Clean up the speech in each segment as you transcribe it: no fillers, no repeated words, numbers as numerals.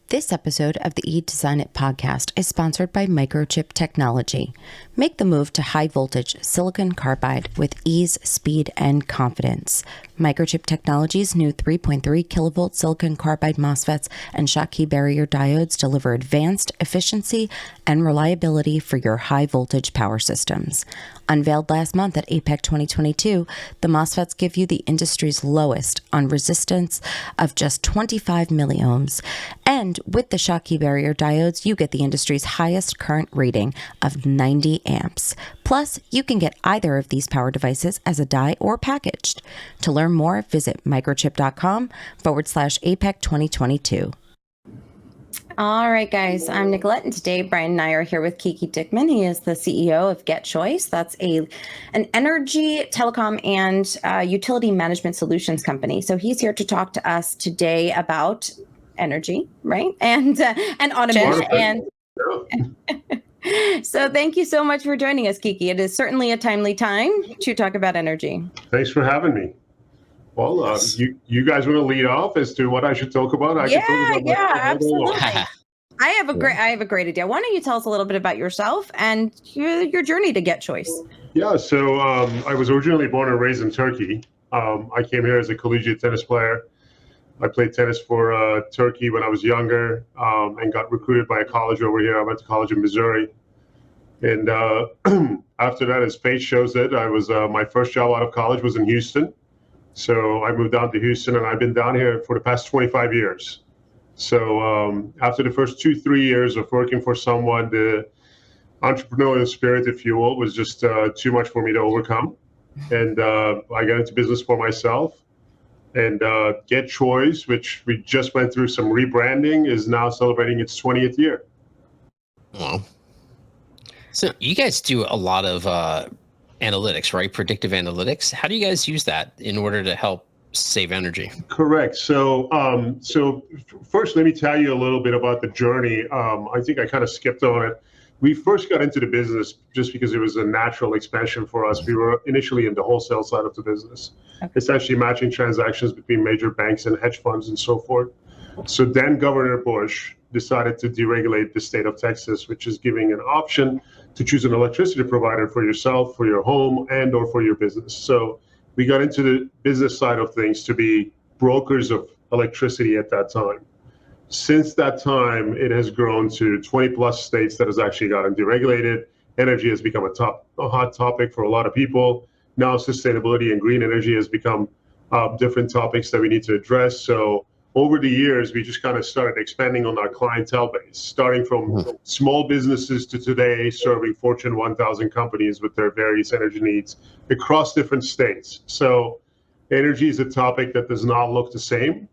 This episode of the eDesign It podcast is sponsored by Microchip Technology. Make the move to high voltage silicon carbide with ease, speed, and confidence. Microchip Technology's new 3.3 kilovolt silicon carbide MOSFETs and Schottky barrier diodes deliver advanced efficiency and reliability for your high voltage power systems. Unveiled last month at APEC 2022, the MOSFETs give you the industry's lowest on resistance of just 25 milliohms. And with the Schottky barrier diodes, you get the industry's highest current rating of 90 amps. Plus, you can get either of these power devices as a die or packaged. To learn more, visit microchip.com/APEC 2022. All right, guys, I'm Nicolette, and today Brian and I are here with Kiki Dikmen. He is the CEO of Get Choice. That's an energy, telecom, and utility management solutions company. So he's here to talk to us today about energy, right? And automation. And so thank you so much for joining us, Kiki. It is certainly a timely time to talk about energy. Thanks for having me. Well, you guys want to lead off as to what I should talk about? Absolutely. I have a great idea. Why don't you tell us a little bit about yourself and your journey to Get Choice? Yeah, so I was originally born and raised in Turkey. I came here as a collegiate tennis player. I played tennis for Turkey when I was younger and got recruited by a college over here. I went to college in Missouri. And after that, as fate shows it, I was my first job out of college was in Houston. So I moved down to Houston, and I've been down here for the past 25 years. So after the first 2-3 years of working for someone, the entrepreneurial spirit, if you will, was just too much for me to overcome. And I got into business for myself. And Get Choice, which we just went through some rebranding, is now celebrating its 20th year. Wow. So you guys do a lot of analytics, right? Predictive analytics. How do you guys use that in order to help save energy? Correct. So, first, let me tell you a little bit about the journey. I think I kind of skipped on it. We first got into the business just because it was a natural expansion for us. We were initially in the wholesale side of the business, essentially matching transactions between major banks and hedge funds and so forth. So then Governor Bush decided to deregulate the state of Texas, which is giving an option to choose an electricity provider for yourself, for your home, and or for your business. So we got into the business side of things to be brokers of electricity at that time. Since that time, it has grown to 20 plus states that has actually gotten deregulated. Energy has become a hot topic for a lot of people. Now sustainability and green energy has become different topics that we need to address. So over the years, we just kind of started expanding on our clientele base, starting from small businesses to today, serving Fortune 1000 companies with their various energy needs across different states. So energy is a topic that does not look the same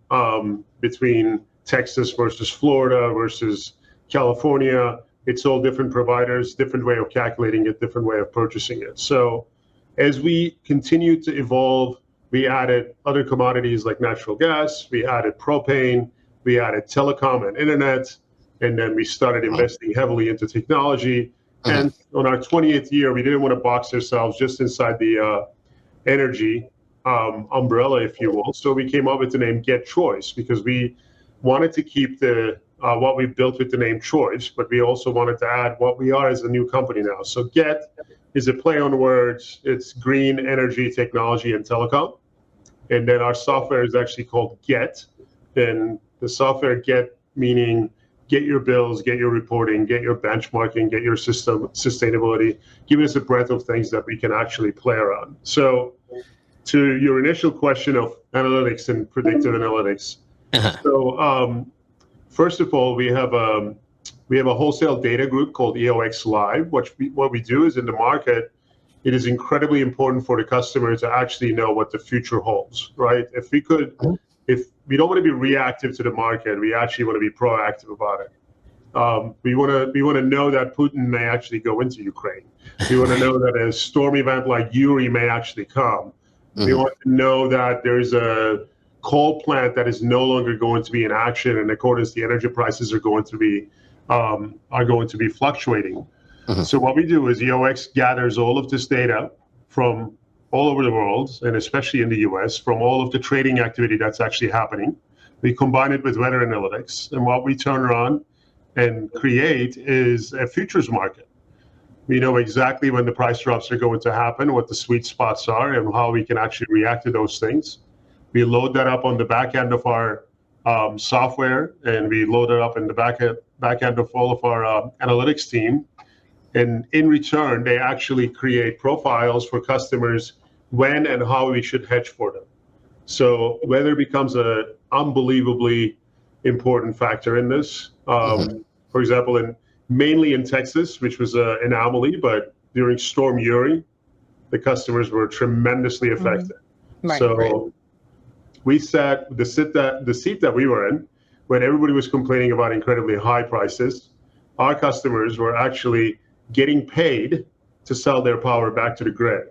between Texas versus Florida versus California. It's all different providers, different way of calculating it, different way of purchasing it. So as we continue to evolve, we added other commodities like natural gas, we added propane, we added telecom and internet, and then we started investing heavily into technology. And on our 20th year, we didn't want to box ourselves just inside the energy umbrella, if you will. So we came up with the name Get Choice because we wanted to keep the what we built with the name Choice, but we also wanted to add what we are as a new company now. So Get is a play on words. It's green energy, technology, and telecom. And then our software is actually called Get. And the software Get meaning get your bills, get your reporting, get your benchmarking, get your system sustainability, giving us a breadth of things that we can actually play around. So to your initial question of analytics and predictive analytics. So first of all, we have a wholesale data group called EOX Live. What we do is in the market, it is incredibly important for the customer to actually know what the future holds, right? If we don't want to be reactive to the market, we actually want to be proactive about it. We want to know that Putin may actually go into Ukraine. We want to know that a storm event like Uri may actually come. We want to know that there's a coal plant that is no longer going to be in action, and according to the energy prices are going to be fluctuating. So what we do is EOX gathers all of this data from all over the world, and especially in the US, from all of the trading activity that's actually happening, We combine it with weather analytics, and what we turn around and create is a futures market. We know exactly when the price drops are going to happen, what the sweet spots are, and how we can actually react to those things. We load that up on the back end of our software, and we load it up in the back end of all of our analytics team. And in return, they actually create profiles for customers when and how we should hedge for them. So weather becomes an unbelievably important factor in this. For example, mainly in Texas, which was an anomaly, but during Storm Uri, the customers were tremendously affected. We sat the seat that we were in when everybody was complaining about incredibly high prices. Our customers were actually getting paid to sell their power back to the grid.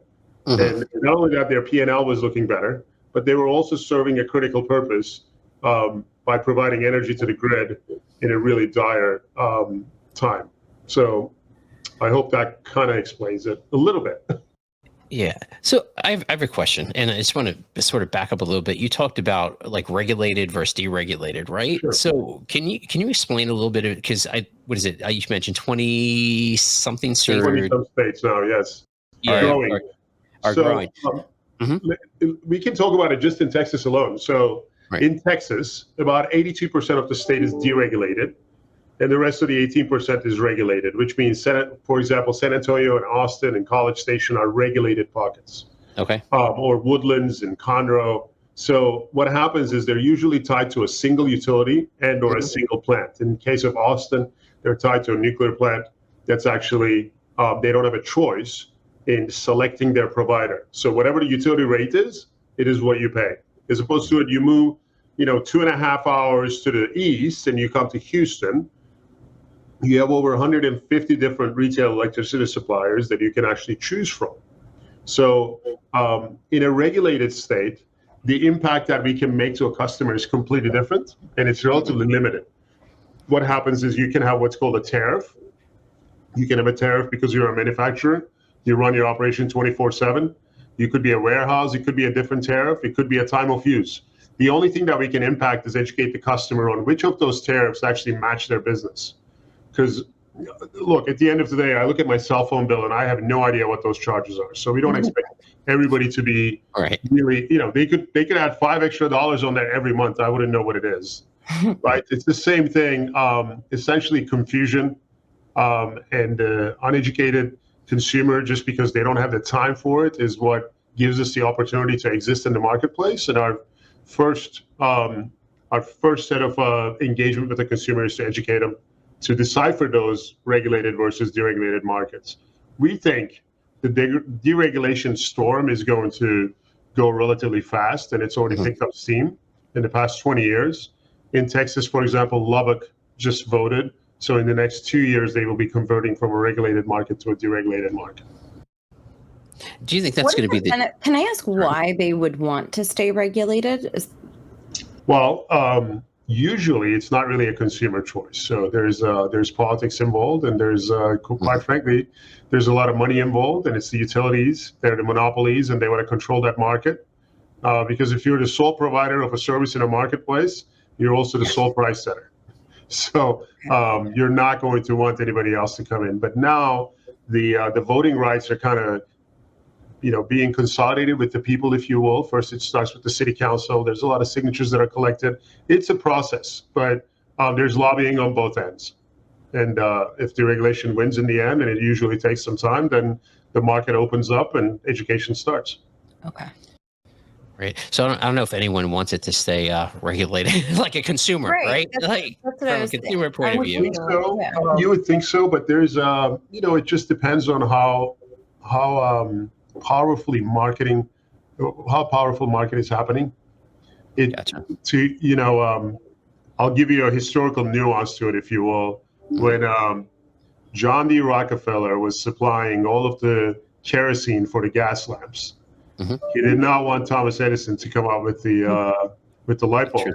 And not only that, their P&L was looking better, but they were also serving a critical purpose by providing energy to the grid in a really dire time. So I hope that kind of explains it a little bit. Yeah. So I have a question, and I just want to sort of back up a little bit. You talked about like regulated versus deregulated, right? Sure. So can you explain a little bit of, because what is it? You mentioned 20 something states. 20 some states now, yes. Yeah, growing. Growing. We can talk about it just in Texas alone. So in Texas, about 82% of the state is deregulated, and the rest of the 18% is regulated, which means, for example, San Antonio and Austin and College Station are regulated pockets. Okay. Or Woodlands and Conroe. So what happens is they're usually tied to a single utility and or a single plant. In the case of Austin, they're tied to a nuclear plant that's actually, they don't have a choice in selecting their provider. So whatever the utility rate is, it is what you pay. As opposed to it, you move, 2.5 hours to the east and you come to Houston, you have over 150 different retail electricity suppliers that you can actually choose from. So in a regulated state, the impact that we can make to a customer is completely different, and it's relatively limited. What happens is you can have what's called a tariff. You can have a tariff because you're a manufacturer. You run your operation 24/7. You could be a warehouse. It could be a different tariff. It could be a time of use. The only thing that we can impact is educate the customer on which of those tariffs actually match their business. Because, look, at the end of the day, I look at my cell phone bill and I have no idea what those charges are. So we don't expect everybody to be really, they could add $5 extra on there every month. I wouldn't know what it is, right? It's the same thing. Essentially, confusion and uneducated consumer, just because they don't have the time for it, is what gives us the opportunity to exist in the marketplace. And our first set of engagement with the consumer is to educate them, to decipher those regulated versus deregulated markets. We think the deregulation storm is going to go relatively fast, and it's already picked up steam in the past 20 years. In Texas, for example, Lubbock just voted. So in the next 2 years, they will be converting from a regulated market to a deregulated market. Do you think that's going to be the... Can I ask why they would want to stay regulated? Well, usually it's not really a consumer choice. So there's politics involved, and there's quite frankly, there's a lot of money involved, and it's the utilities, they're the monopolies, and they want to control that market. Because if you're the sole provider of a service in a marketplace, you're also the sole price setter. So you're not going to want anybody else to come in. But now the voting rights are kind of being consolidated with the people, if you will. First, it starts with the city council. There's a lot of signatures that are collected. It's a process, but there's lobbying on both ends. And if the regulation wins in the end, and it usually takes some time, then the market opens up and education starts. Okay. Right. So I don't know if anyone wants it to stay regulated like a consumer, right? That's what I was from a consumer point of view. Think so. You would think so, but there's it just depends on how powerful market is happening. Gotcha. I'll give you a historical nuance to it, if you will. When John D. Rockefeller was supplying all of the kerosene for the gas lamps, he did not want Thomas Edison to come out with the light bulb,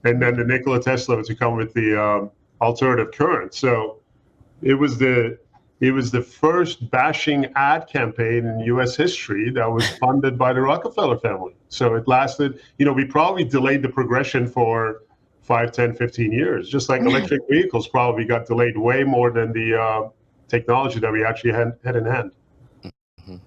and then the Nikola Tesla to come with the alternative current. So it was the first bashing ad campaign in U.S. history that was funded by the Rockefeller family. So it lasted, we probably delayed the progression for 5, 10, 15 years. Just like electric vehicles probably got delayed way more than the technology that we actually had in hand.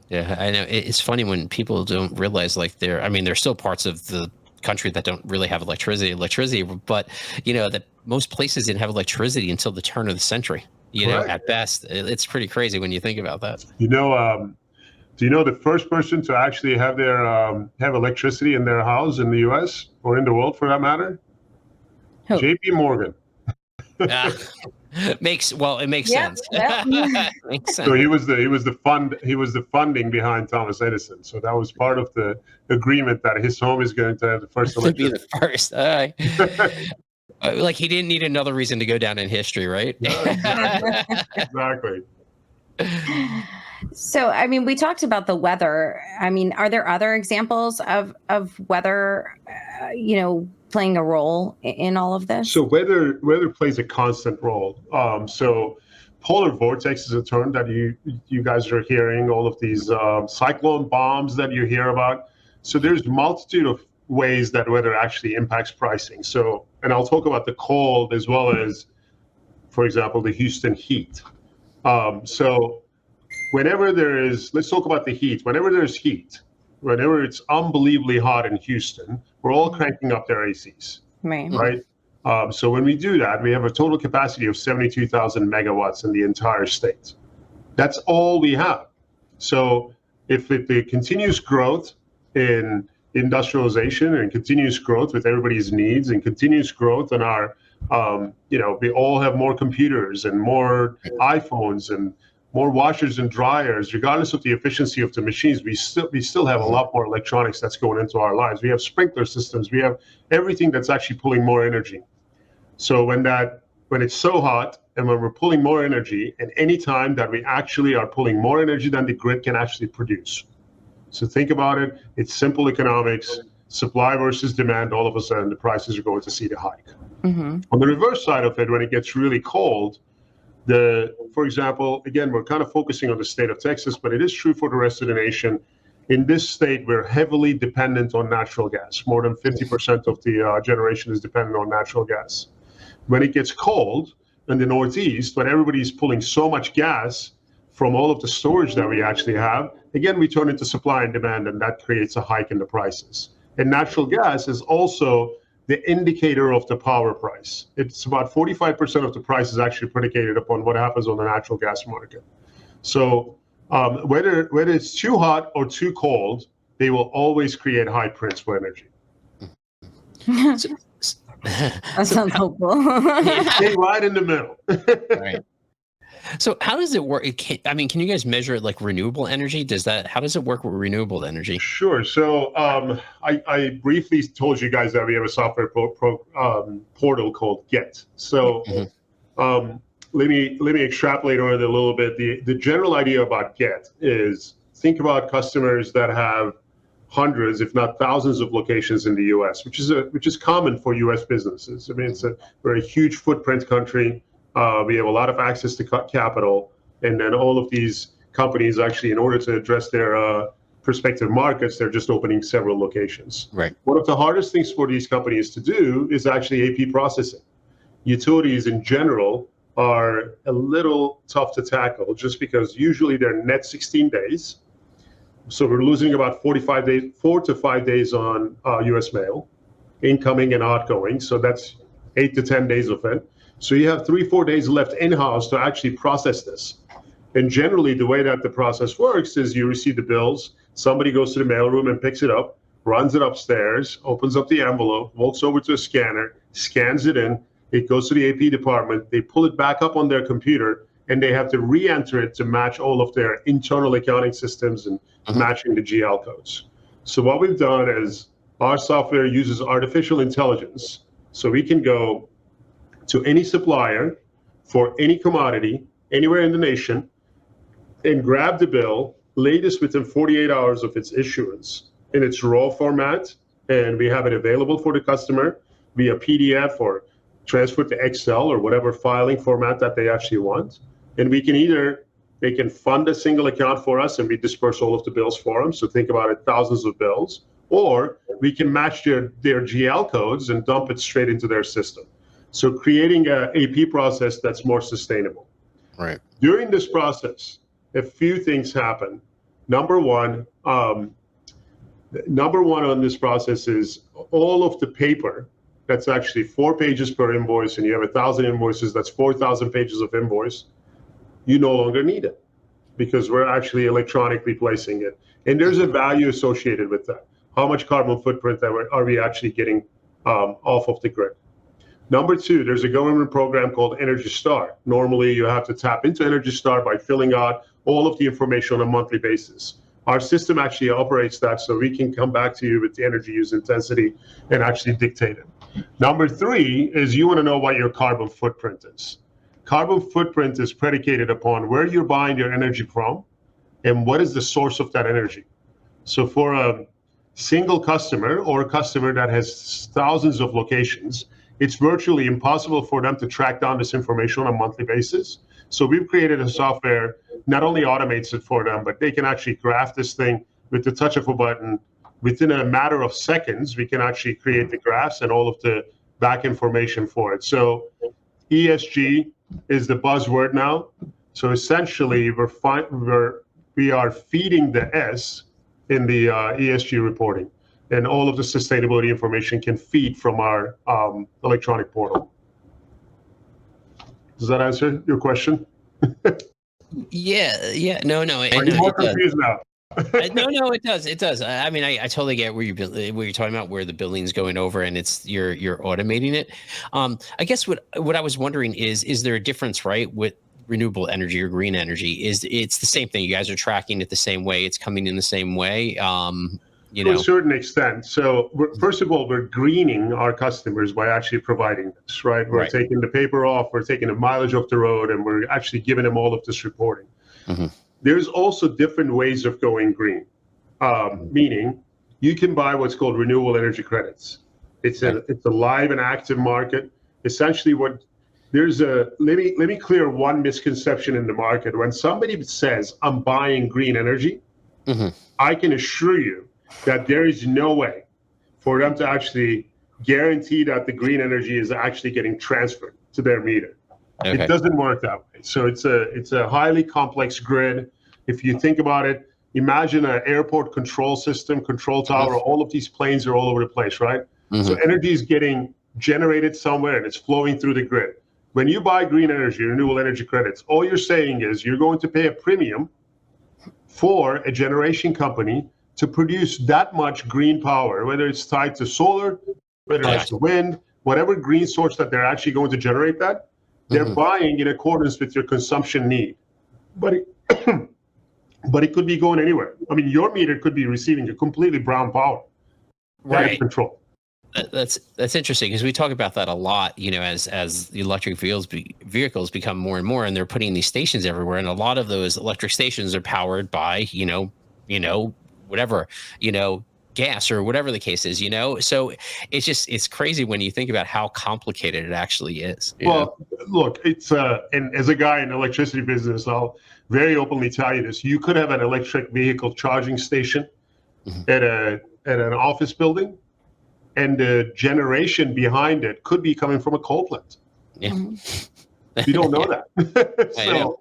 Yeah, I know. It's funny when people don't realize, like, there's still parts of the country that don't really have electricity, but that most places didn't have electricity until the turn of the century. Correct. At best, it's pretty crazy when you think about that. Do you know the first person to actually have have electricity in their house in the U.S. or in the world for that matter? Who? J.P. Morgan. It makes sense. Makes sense. So he was the funding behind Thomas Edison. So that was part of the agreement that his home is going to have the first electricity. To be the first. Like he didn't need another reason to go down in history, right? Yeah, exactly. So, we talked about the weather. Are there other examples of weather, playing a role in all of this? So weather plays a constant role. So polar vortex is a term that you guys are hearing, all of these cyclone bombs that you hear about. So there's multitude of ways that weather actually impacts pricing. So, and I'll talk about the cold as well as, for example, the Houston heat. So whenever let's talk about the heat. Whenever there's heat, whenever it's unbelievably hot in Houston, we're all cranking up their ACs, right? So when we do that, we have a total capacity of 72,000 megawatts in the entire state. That's all we have. So if the continuous growth in industrialization and continuous growth with everybody's needs and continuous growth in our, we all have more computers and more iPhones and more washers and dryers, regardless of the efficiency of the machines, we still have a lot more electronics that's going into our lives. We have sprinkler systems. We have everything that's actually pulling more energy. So when it's so hot and when we're pulling more energy, and any time that we actually are pulling more energy than the grid can actually produce. So think about it. It's simple economics, supply versus demand. All of a sudden, the prices are going to see the hike. Mm-hmm. On the reverse side of it, when it gets really cold, for example, again, we're kind of focusing on the state of Texas, but it is true for the rest of the nation. In this state, we're heavily dependent on natural gas. More than 50% of the generation is dependent on natural gas. When it gets cold in the Northeast, when everybody's pulling so much gas from all of the storage that we actually have, again, we turn into supply and demand, and that creates a hike in the prices. And natural gas is also the indicator of the power price. It's about 45% of the price is actually predicated upon what happens on the natural gas market. So whether it's too hot or too cold, they will always create high prints for energy. That sounds hopeful. Stay right in the middle. Right. So how does it work? Can you guys measure it like renewable energy? How does it work with renewable energy? Sure. So I briefly told you guys that we have a software portal called Get. So let me extrapolate on it a little bit. The general idea about Get is think about customers that have hundreds, if not thousands, of locations in the U.S., which is common for U.S. businesses. We're a huge footprint country. We have a lot of access to capital, and then all of these companies actually, in order to address their prospective markets, they're just opening several locations. Right. One of the hardest things for these companies to do is actually AP processing. Utilities in general are a little tough to tackle just because usually they're net 16 days. So we're losing about 4 to 5 days on U.S. mail, incoming and outgoing. So that's 8 to 10 days of it. So you have 3-4 days left in-house to actually process this. And generally, the way that the process works is you receive the bills, somebody goes to the mailroom and picks it up, runs it upstairs, opens up the envelope, walks over to a scanner, scans it in, it goes to the AP department, they pull it back up on their computer, and they have to re-enter it to match all of their internal accounting systems and matching the GL codes. So what we've done is our software uses artificial intelligence. So we can go to any supplier for any commodity anywhere in the nation and grab the bill, latest within 48 hours of its issuance in its raw format, and we have it available for the customer via PDF or transfer to Excel or whatever filing format that they actually want. And they can fund a single account for us and we disperse all of the bills for them. So think about it, thousands of bills, or we can match their GL codes and dump it straight into their system. So creating a AP process that's more sustainable. Right. During this process, a few things happen. Number one on this process is all of the paper. That's actually 4 pages per invoice, and you have 1,000 invoices. That's 4,000 pages of invoice. You no longer need it because we're actually electronically placing it. And there's a value associated with that. How much carbon footprint are we actually getting off of the grid? Number two, there's a government program called Energy Star. Normally, you have to tap into Energy Star by filling out all of the information on a monthly basis. Our system actually operates that so we can come back to you with the energy use intensity and actually dictate it. Number three is you want to know what your carbon footprint is. Carbon footprint is predicated upon where you're buying your energy from and what is the source of that energy. So for a single customer or a customer that has thousands of locations, it's virtually impossible for them to track down this information on a monthly basis. So we've created a software not only automates it for them, but they can actually graph this thing with the touch of a button. Within a matter of seconds, we can actually create the graphs and all of the back information for it. So ESG is the buzzword now. So essentially, we are feeding the S in the ESG reporting, and all of the sustainability information can feed from our electronic portal. Does that answer your question? Yeah. No. Are you more confused now? No, it does. I mean, I totally get where you're talking about, where the billing's going over and it's you're automating it. I guess what I was wondering is there a difference, right, with renewable energy or green energy? It's the same thing? You guys are tracking it the same way. It's coming in the same way. To a certain extent. So first of all, we're greening our customers by actually providing this, right? We're taking the paper off, we're taking the mileage off the road, and we're actually giving them all of this reporting. Mm-hmm. There's also different ways of going green, meaning you can buy what's called renewable energy credits. It's a live and active market. Essentially, let me clear one misconception in the market. When somebody says I'm buying green energy, mm-hmm. I can assure you that there is no way for them to actually guarantee that the green energy is actually getting transferred to their meter. Okay. It doesn't work that way. So it's a highly complex grid. If you think about it, imagine an airport control system, control tower. Mm-hmm. All of these planes are all over the place, right? Mm-hmm. So energy is getting generated somewhere and it's flowing through the grid. When you buy green energy, renewable energy credits, all you're saying is you're going to pay a premium for a generation company to produce that much green power, whether it's tied to solar, whether it's to wind, whatever green source that they're actually going to generate that, they're mm-hmm. buying in accordance with your consumption need. But it could be going anywhere. I mean, your meter could be receiving a completely brown power. Right. Control. That's interesting, because we talk about that a lot, as the electric vehicles become more and more, and they're putting these stations everywhere. And a lot of those electric stations are powered by, whatever, gas or whatever the case is, so it's crazy when you think about how complicated it actually is. Well, look, it's and as a guy in the electricity business, I'll very openly tell you this. You could have an electric vehicle charging station mm-hmm. at an office building, and the generation behind it could be coming from a coal plant. Yeah. You don't know that. So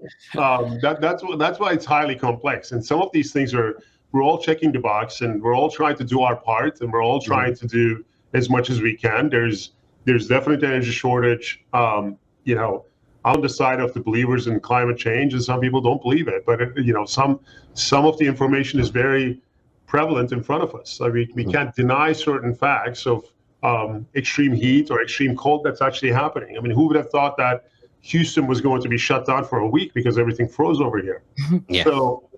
that's why it's highly complex. And some of these things we're all checking the box, and we're all trying to do our part, and we're all trying to do as much as we can. There's definitely energy shortage. I'm on the side of the believers in climate change, and some people don't believe it. But some of the information is very prevalent in front of us. So we can't deny certain facts of extreme heat or extreme cold that's actually happening. I mean, who would have thought that Houston was going to be shut down for a week because everything froze over here? Yeah. So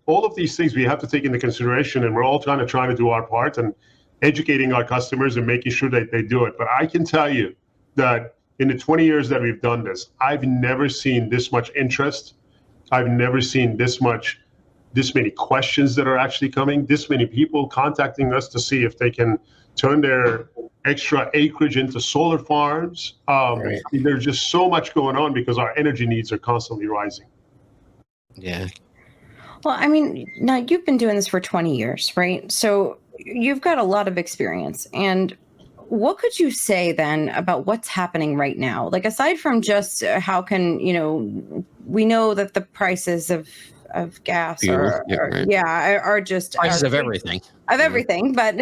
all of these things we have to take into consideration, and we're all trying to do our part and educating our customers and making sure that they do it. But I can tell you that in the 20 years that we've done this, I've never seen this much interest. I've never seen this many questions that are actually coming, this many people contacting us to see if they can turn their extra acreage into solar farms. Right. I mean, there's just so much going on because our energy needs are constantly rising. Yeah. Well, I mean, now you've been doing this for 20 years, right? So you've got a lot of experience, and what could you say then about what's happening right now? Like, aside from just how can, we know that the prices of gas Fuel, are just prices of everything. But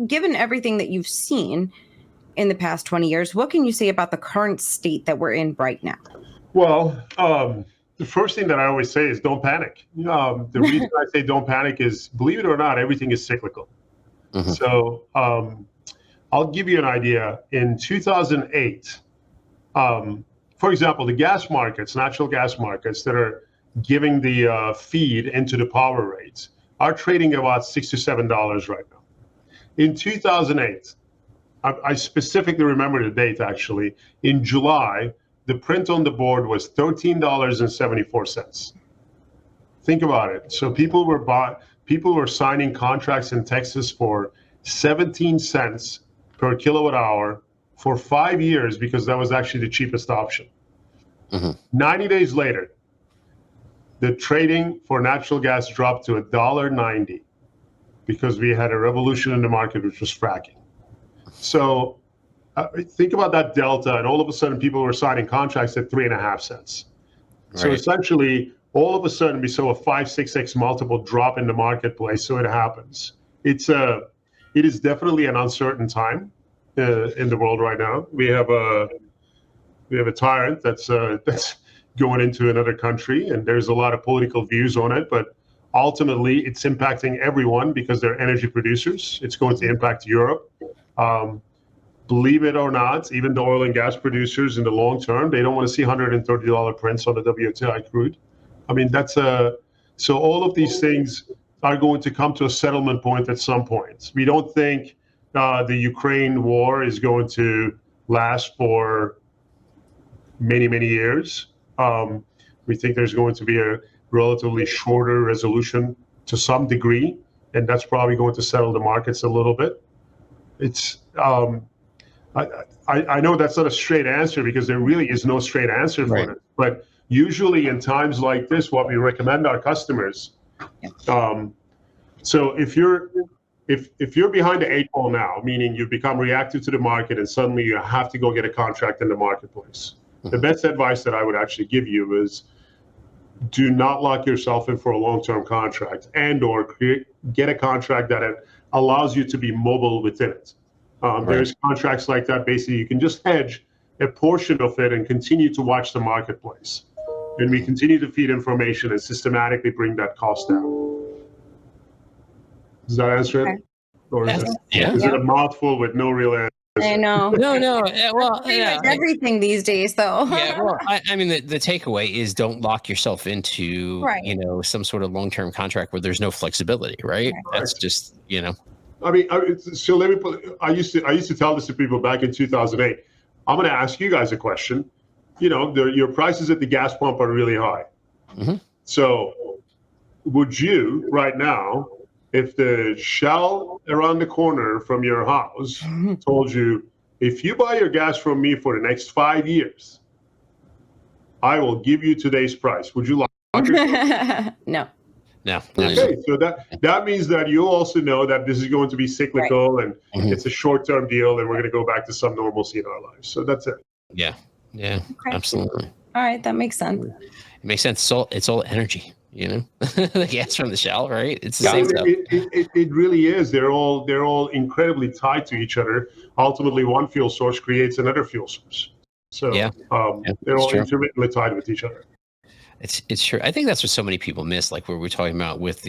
given everything that you've seen in the past 20 years, what can you say about the current state that we're in right now? Well, the first thing that I always say is don't panic. The reason I say don't panic is, believe it or not, everything is cyclical. Mm-hmm. So I'll give you an idea. In 2008, for example, the gas markets, natural gas markets that are giving the feed into the power rates are trading about $6 to $7 right now. In 2008, I specifically remember the date actually. In July, the print on the board was $13.74. Think about it. So people were signing contracts in Texas for 17 cents per kilowatt hour for 5 years because that was actually the cheapest option. Mm-hmm. 90 days later, the trading for natural gas dropped to $1.90 because we had a revolution in the market, which was fracking. So think about that delta, and all of a sudden people were signing contracts at 3.5 cents. Right. So essentially, all of a sudden we saw a 5-6x multiple drop in the marketplace. So it happens. It is definitely an uncertain time in the world right now. We have a tyrant that's going into another country, and there's a lot of political views on it, but ultimately it's impacting everyone because they're energy producers. It's going to impact Europe. Believe it or not, even the oil and gas producers in the long term, they don't want to see $130 prints on the WTI crude. I mean, so all of these things are going to come to a settlement point at some point. We don't think the Ukraine war is going to last for many, many years. We think there's going to be a relatively shorter resolution to some degree, and that's probably going to settle the markets a little bit. It's I know that's not a straight answer because there really is no straight answer for it. But usually in times like this, what we recommend our customers. So if you're behind the 8 ball now, meaning you've become reactive to the market and suddenly you have to go get a contract in the marketplace, the best advice that I would actually give you is do not lock yourself in for a long-term contract or get a contract that allows you to be mobile within it. There's contracts like that. Basically, you can just hedge a portion of it and continue to watch the marketplace. And we continue to feed information and systematically bring that cost down. Does that answer it? Or is it a mouthful with no real answer? I know. No. Well, everything these days, though. Well, I mean, the takeaway is don't lock yourself into, some sort of long-term contract where there's no flexibility, right? That's just, I mean, so let me I used to tell this to people back in 2008. I'm going to ask you guys a question. Your prices at the gas pump are really high. Mm-hmm. So would you right now, if the Shell around the corner from your house told you, if you buy your gas from me for the next 5 years, I will give you today's price, would you lock yourself? No. No. Okay, so that means that you also know that this is going to be cyclical and it's a short-term deal, and we're going to go back to some normalcy in our lives. So that's it. Yeah, okay. Absolutely. All right, that makes sense. It makes sense. It's all energy, the gas from the Shell, right? It's the same stuff. It really is. They're all incredibly tied to each other. Ultimately, one fuel source creates another fuel source. So they're all intermittently tied with each other. It's true. I think that's what so many people miss, like where we're talking about with,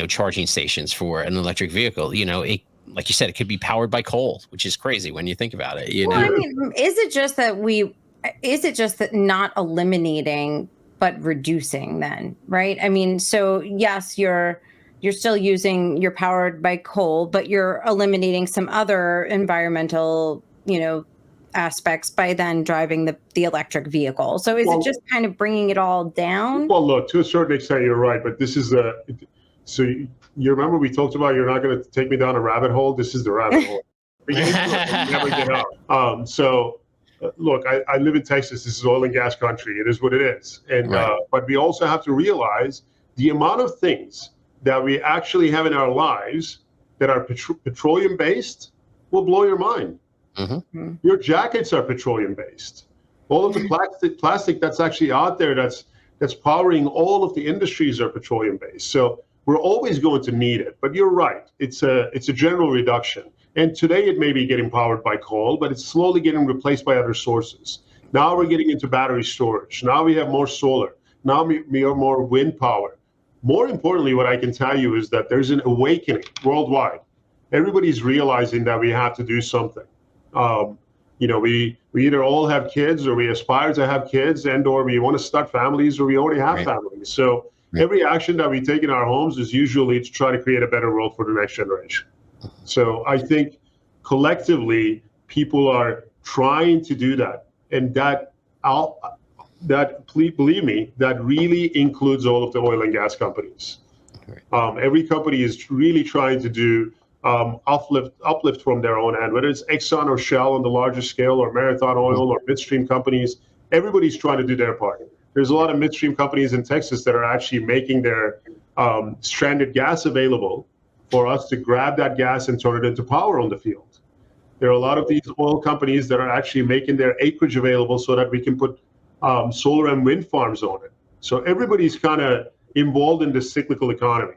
charging stations for an electric vehicle. Like you said, it could be powered by coal, which is crazy when you think about it. Well, I mean, is it just that not eliminating, but reducing then, right? I mean, so yes, you're still you're powered by coal, but you're eliminating some other environmental, aspects by then driving the electric vehicle. So is it just kind of bringing it all down? Well, look, to a certain extent, you're right, but this is so you remember we talked about you're not going to take me down a rabbit hole. This is the rabbit hole. You never get out. Look, I live in Texas. This is oil and gas country. It is what it is. And but we also have to realize the amount of things that we actually have in our lives that are petroleum based will blow your mind. Mm-hmm. Your jackets are petroleum based. All of the plastic that's actually out there that's powering all of the industries are petroleum based. So we're always going to need it. But you're right. It's a general reduction. And today it may be getting powered by coal, but it's slowly getting replaced by other sources. Now we're getting into battery storage. Now we have more solar. Now we have more wind power. More importantly, what I can tell you is that there's an awakening worldwide. Everybody's realizing that we have to do something. We either all have kids or we aspire to have kids, and or we want to start families or we already have families. So every action that we take in our homes is usually to try to create a better world for the next generation. So I think collectively people are trying to do that, and believe me, that really includes all of the oil and gas companies. Every company is really trying to do uplift from their own end, whether it's Exxon or Shell on the larger scale, or Marathon Oil or midstream companies. Everybody's trying to do their part. There's a lot of midstream companies in Texas that are actually making their stranded gas available for us to grab that gas and turn it into power on the field. There are a lot of these oil companies that are actually making their acreage available so that we can put solar and wind farms on it. So everybody's kind of involved in this cyclical economy.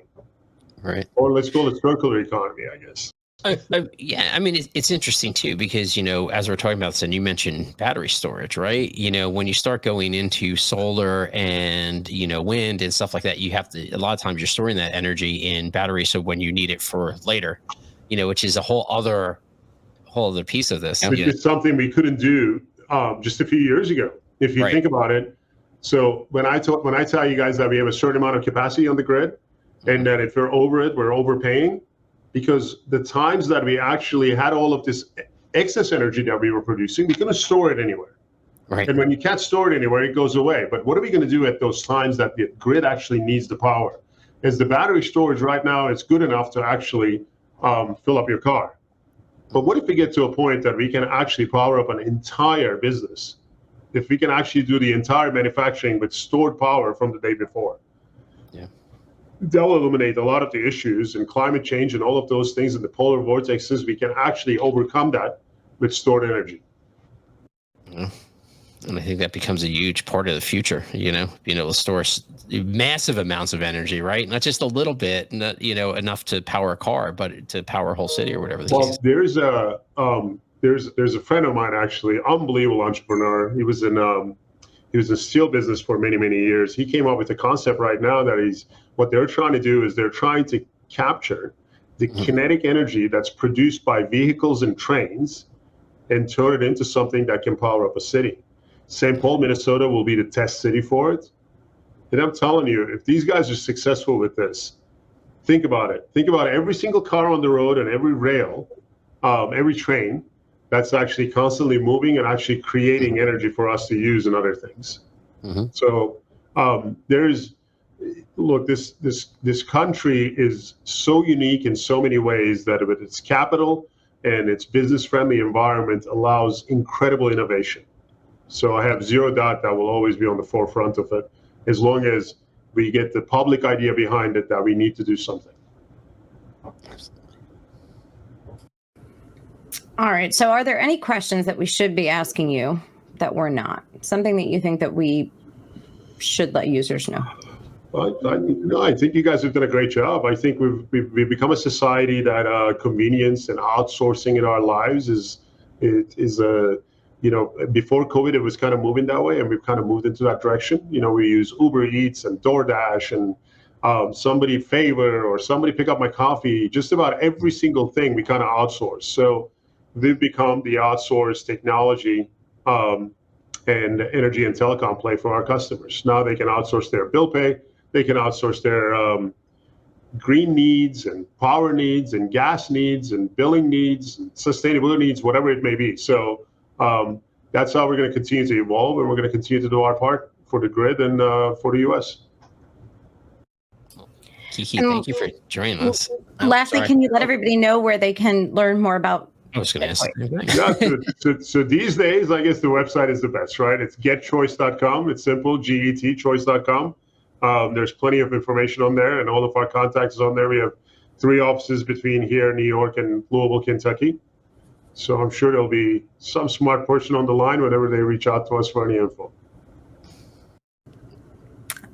Right. Or let's call it circular economy, I guess. Yeah, I mean, it's interesting too, because, as we're talking about this, and you mentioned battery storage, right? When you start going into solar and, wind and stuff like that, you have to, a lot of times you're storing that energy in batteries. So when you need it for later, which is a whole other piece of this. Which is something we couldn't do just a few years ago, if you think about it. So when I tell you guys that we have a certain amount of capacity on the grid, and that if we're over it, we're overpaying, because the times that we actually had all of this excess energy that we were producing, we couldn't store it anywhere. Right. And when you can't store it anywhere, it goes away. But what are we going to do at those times that the grid actually needs the power? Is the battery storage right now, it's good enough to actually fill up your car. But what if we get to a point that we can actually power up an entire business? If we can actually do the entire manufacturing with stored power from the day before? Yeah. They'll eliminate a lot of the issues and climate change and all of those things and the polar vortexes. We can actually overcome that with stored energy. Yeah. And I think that becomes a huge part of the future, being able to store massive amounts of energy, right? Not just a little bit, not, enough to power a car, but to power a whole city or whatever. Well, there's a friend of mine, actually, unbelievable entrepreneur. He was in steel business for many, many years. He came up with a concept right now that what they're trying to do is they're trying to capture the kinetic energy that's produced by vehicles and trains and turn it into something that can power up a city. St. Paul, Minnesota will be the test city for it. And I'm telling you, if these guys are successful with this, think about it. Think about every single car on the road and every rail, every train that's actually constantly moving and actually creating energy for us to use and other things. Mm-hmm. So this country is so unique in so many ways that with its capital and its business-friendly environment allows incredible innovation. So I have zero doubt that will always be on the forefront of it, as long as we get the public idea behind it that we need to do something. All right. So are there any questions that we should be asking you that we're not? Something that you think that we should let users know? I think you guys have done a great job. I think we've become a society that convenience and outsourcing in our lives is before COVID, it was kind of moving that way, and we've kind of moved into that direction. We use Uber Eats and DoorDash and somebody favor or somebody pick up my coffee. Just about every single thing we kind of outsource. So we've become the outsourced technology and energy and telecom play for our customers. Now they can outsource their bill pay. They can outsource their green needs and power needs and gas needs and billing needs and sustainability needs, whatever it may be. So that's how we're going to continue to evolve, and we're going to continue to do our part for the grid and for the U.S. Kiki, thank you for joining us. Lastly, can you let everybody know where they can learn more about? I was going to ask. Yeah, so these days, I guess the website is the best, right? It's getchoice.com. It's simple, GET choice.com. There's plenty of information on there, and all of our contacts is on there. We have 3 offices between here, New York, and Louisville, Kentucky. So I'm sure there'll be some smart person on the line whenever they reach out to us for any info.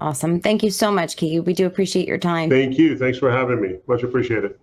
Awesome. Thank you so much, Kiki. We do appreciate your time. Thank you. Thanks for having me. Much appreciated.